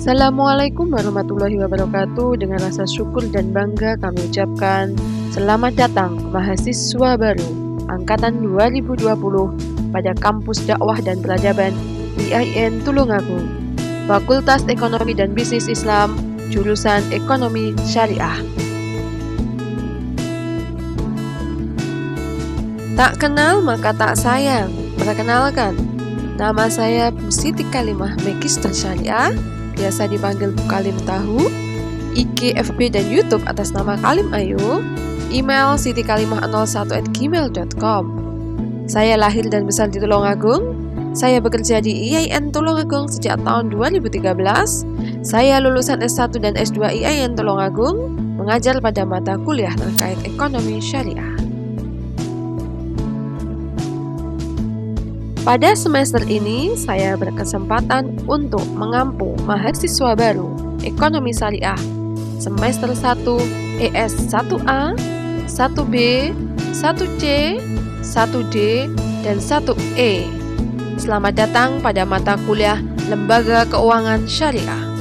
Assalamualaikum warahmatullahi wabarakatuh. Dengan rasa syukur dan bangga kami ucapkan selamat datang mahasiswa baru Angkatan 2020 pada Kampus Dakwah dan Peradaban IAIN Tulungagung, Fakultas Ekonomi dan Bisnis Islam, jurusan Ekonomi Syariah. Tak kenal maka tak sayang. Perkenalkan, nama saya Bu Siti Kalimah Magister Syariah, biasa dipanggil Bu Kalim Tahu, IG, FB, dan YouTube atas nama Kalim Ayu, email sitikalimah01@gmail.com. Saya lahir dan besar di Tulungagung. Saya bekerja di IAIN Tulungagung sejak tahun 2013. Saya lulusan S1 dan S2 IAIN Tulungagung, mengajar pada mata kuliah terkait ekonomi syariah. Pada semester ini, saya berkesempatan untuk mengampu mahasiswa baru Ekonomi Syariah semester 1 ES 1A, 1B, 1C, 1D, dan 1E. Selamat datang pada mata kuliah Lembaga Keuangan Syariah.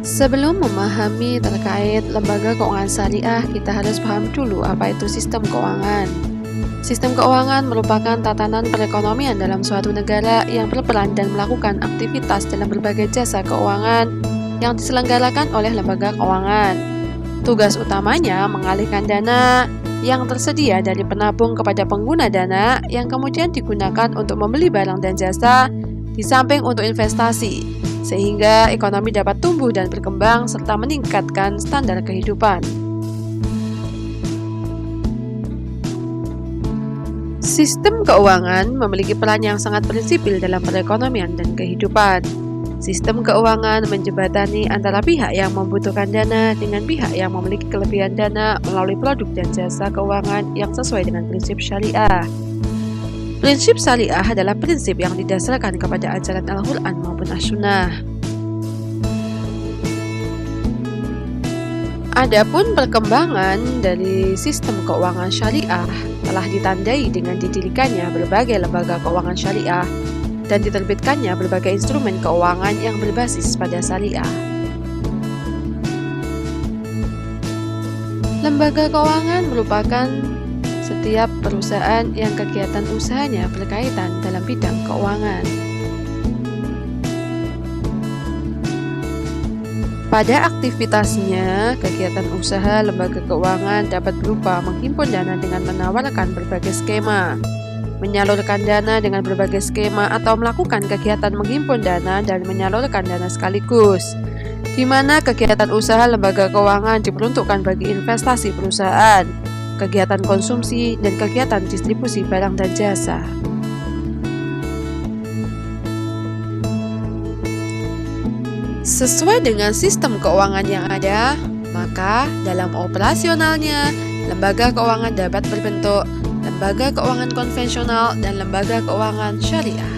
Sebelum memahami terkait lembaga keuangan syariah, kita harus paham dulu apa itu sistem keuangan. Sistem keuangan merupakan tatanan perekonomian dalam suatu negara yang berperan dan melakukan aktivitas dalam berbagai jasa keuangan yang diselenggarakan oleh lembaga keuangan. Tugas utamanya mengalihkan dana yang tersedia dari penabung kepada pengguna dana yang kemudian digunakan untuk membeli barang dan jasa di samping untuk investasi, sehingga ekonomi dapat tumbuh dan berkembang serta meningkatkan standar kehidupan. Sistem keuangan memiliki peran yang sangat prinsipil dalam perekonomian dan kehidupan. Sistem keuangan menjembatani antara pihak yang membutuhkan dana dengan pihak yang memiliki kelebihan dana melalui produk dan jasa keuangan yang sesuai dengan prinsip syariah. Prinsip syariah adalah prinsip yang didasarkan kepada ajaran Al-Quran maupun As-Sunnah. Adapun perkembangan dari sistem keuangan syariah telah ditandai dengan didirikannya berbagai lembaga keuangan syariah dan diterbitkannya berbagai instrumen keuangan yang berbasis pada syariah. Lembaga keuangan merupakan setiap perusahaan yang kegiatan usahanya berkaitan dalam bidang keuangan. Pada aktivitasnya, kegiatan usaha lembaga keuangan dapat berupa menghimpun dana dengan menawarkan berbagai skema, menyalurkan dana dengan berbagai skema, atau melakukan kegiatan menghimpun dana dan menyalurkan dana sekaligus, di mana kegiatan usaha lembaga keuangan diperuntukkan bagi investasi perusahaan, kegiatan konsumsi, dan kegiatan distribusi barang dan jasa. Sesuai dengan sistem keuangan yang ada, maka dalam operasionalnya, lembaga keuangan dapat berbentuk lembaga keuangan konvensional dan lembaga keuangan syariah.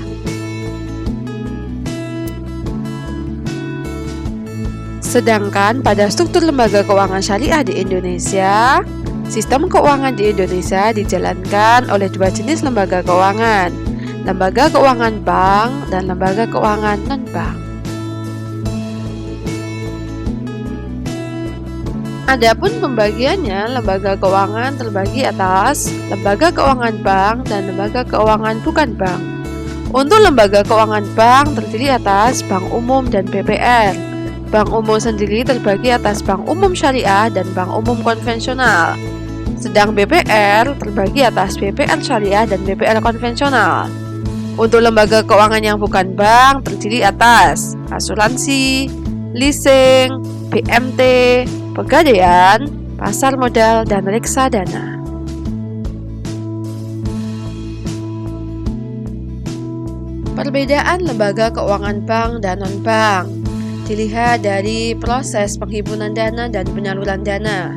Sedangkan pada struktur lembaga keuangan syariah di Indonesia, sistem keuangan di Indonesia dijalankan oleh dua jenis lembaga keuangan, lembaga keuangan bank dan lembaga keuangan non-bank. Adapun pembagiannya, lembaga keuangan terbagi atas lembaga keuangan bank dan lembaga keuangan bukan bank. Untuk lembaga keuangan bank terdiri atas bank umum dan BPR. Bank umum sendiri terbagi atas bank umum syariah dan bank umum konvensional. Sedang BPR terbagi atas BPR syariah dan BPR konvensional. Untuk lembaga keuangan yang bukan bank terdiri atas asuransi, leasing, BMT, pegadaian, pasar modal, dan reksadana. Perbedaan lembaga keuangan bank dan non-bank dilihat dari proses penghimpunan dana dan penyaluran dana.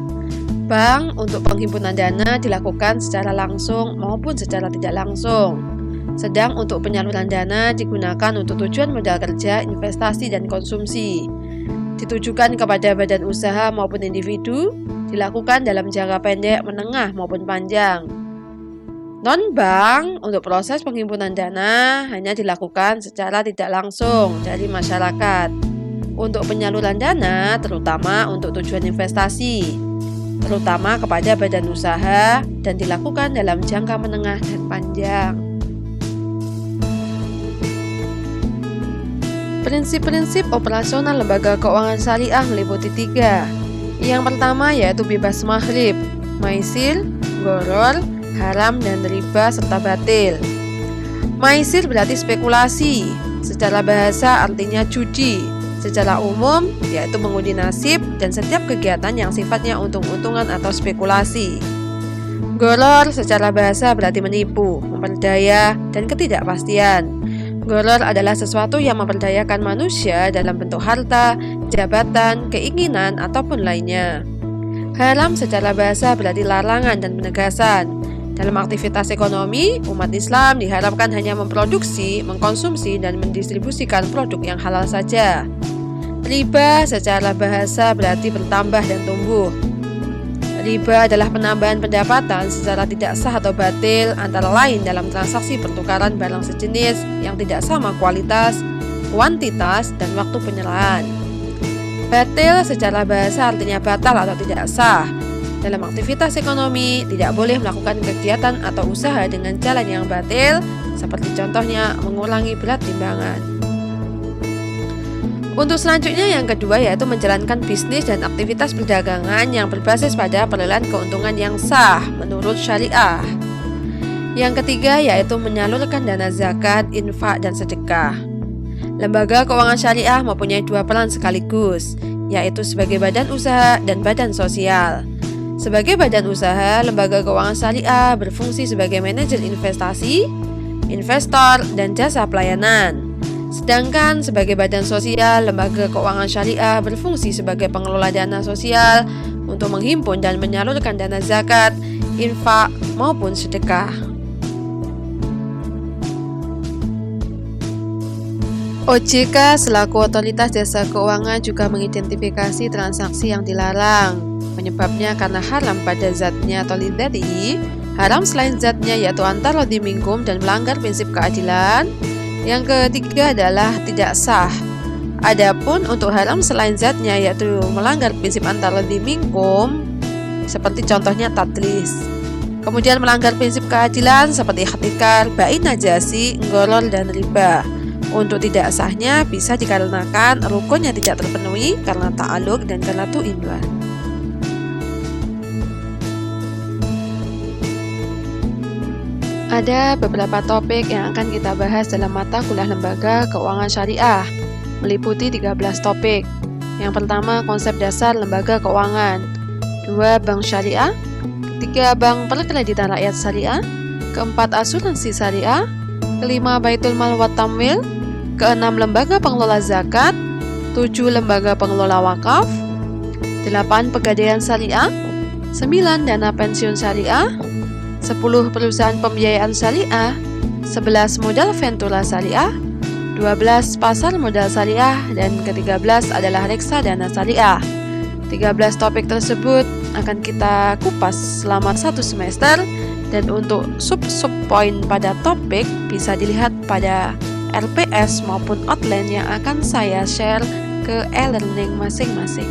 Bank untuk penghimpunan dana dilakukan secara langsung maupun secara tidak langsung. Sedang untuk penyaluran dana digunakan untuk tujuan modal kerja, investasi, dan konsumsi. Ditujukan kepada badan usaha maupun individu, dilakukan dalam jangka pendek, menengah, maupun panjang. Non-bank untuk proses penghimpunan dana hanya dilakukan secara tidak langsung dari masyarakat. Untuk penyaluran dana terutama untuk tujuan investasi, terutama kepada badan usaha dan dilakukan dalam jangka menengah dan panjang. Prinsip-prinsip operasional lembaga keuangan syariah meliputi 3. Yang pertama yaitu bebas maghrib, maisir, gharar, haram dan riba serta batil. Maisir berarti spekulasi, secara bahasa artinya judi, secara umum yaitu mengundi nasib dan setiap kegiatan yang sifatnya untung-untungan atau spekulasi. Gharar secara bahasa berarti menipu, memperdaya dan ketidakpastian. Gharar adalah sesuatu yang memperdayakan manusia dalam bentuk harta, jabatan, keinginan, ataupun lainnya. Haram secara bahasa berarti larangan dan penegasan. Dalam aktivitas ekonomi, umat Islam diharapkan hanya memproduksi, mengkonsumsi, dan mendistribusikan produk yang halal saja. Riba secara bahasa berarti bertambah dan tumbuh. Riba adalah penambahan pendapatan secara tidak sah atau batil, antara lain dalam transaksi pertukaran barang sejenis yang tidak sama kualitas, kuantitas, dan waktu penyerahan. Batil secara bahasa artinya batal atau tidak sah. Dalam aktivitas ekonomi, tidak boleh melakukan kegiatan atau usaha dengan jalan yang batil, seperti contohnya mengurangi berat timbangan. Untuk selanjutnya yang kedua yaitu menjalankan bisnis dan aktivitas perdagangan yang berbasis pada perolehan keuntungan yang sah menurut syariah. Yang ketiga yaitu menyalurkan dana zakat, infak, dan sedekah. Lembaga keuangan syariah mempunyai 2 peran sekaligus, yaitu sebagai badan usaha dan badan sosial. Sebagai badan usaha, lembaga keuangan syariah berfungsi sebagai manajer investasi, investor, dan jasa pelayanan. Sedangkan sebagai badan sosial, lembaga keuangan syariah berfungsi sebagai pengelola dana sosial untuk menghimpun dan menyalurkan dana zakat, infak, maupun sedekah. OJK selaku otoritas jasa keuangan juga mengidentifikasi transaksi yang dilarang. Penyebabnya karena haram pada zatnya atau lidzatihi, haram selain zatnya yaitu antara minkum dan melanggar prinsip keadilan. Yang ketiga adalah tidak sah. Adapun untuk haram selain zatnya yaitu melanggar prinsip antara minkum, seperti contohnya tadlis. Kemudian melanggar prinsip keadilan seperti ihtikar, bai najasi, gharar, dan riba. Untuk tidak sahnya bisa dikarenakan rukunnya tidak terpenuhi karena ta'aluk dan karena tu'inwan. Ada beberapa topik yang akan kita bahas dalam mata kuliah lembaga keuangan syariah, meliputi 13 topik. Yang pertama, konsep dasar lembaga keuangan. 2. Bank syariah. 3. Bank perkreditan rakyat syariah. 4. Asuransi syariah. 5. Baitul mal wa tamwil. 6. Lembaga pengelola zakat. 7. Lembaga pengelola wakaf. 8. Pegadaian syariah. 9. Dana pensiun syariah. 10. Perusahaan pembiayaan syariah. 11. Modal ventura syariah. 12. Pasar modal syariah. Dan ke-13 adalah reksadana syariah. 13 topik tersebut akan kita kupas selama 1 semester. Dan untuk sub-sub poin pada topik bisa dilihat pada RPS maupun outline yang akan saya share ke e-learning masing-masing.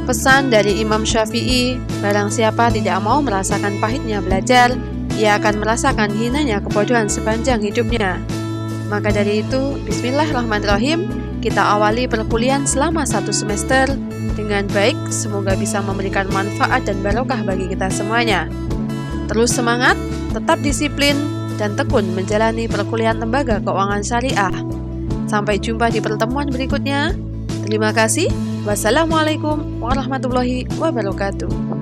Pesan dari Imam Syafi'i, barang siapa tidak mau merasakan pahitnya belajar, ia akan merasakan hinanya kebodohan sepanjang hidupnya. Maka dari itu, bismillahirrahmanirrahim, kita awali perkuliahan selama 1 semester dengan baik, semoga bisa memberikan manfaat dan barokah bagi kita semuanya. Terus semangat, tetap disiplin, dan tekun menjalani perkuliahan lembaga keuangan syariah. Sampai jumpa di pertemuan berikutnya. Terima kasih. Wassalamualaikum warahmatullahi wabarakatuh.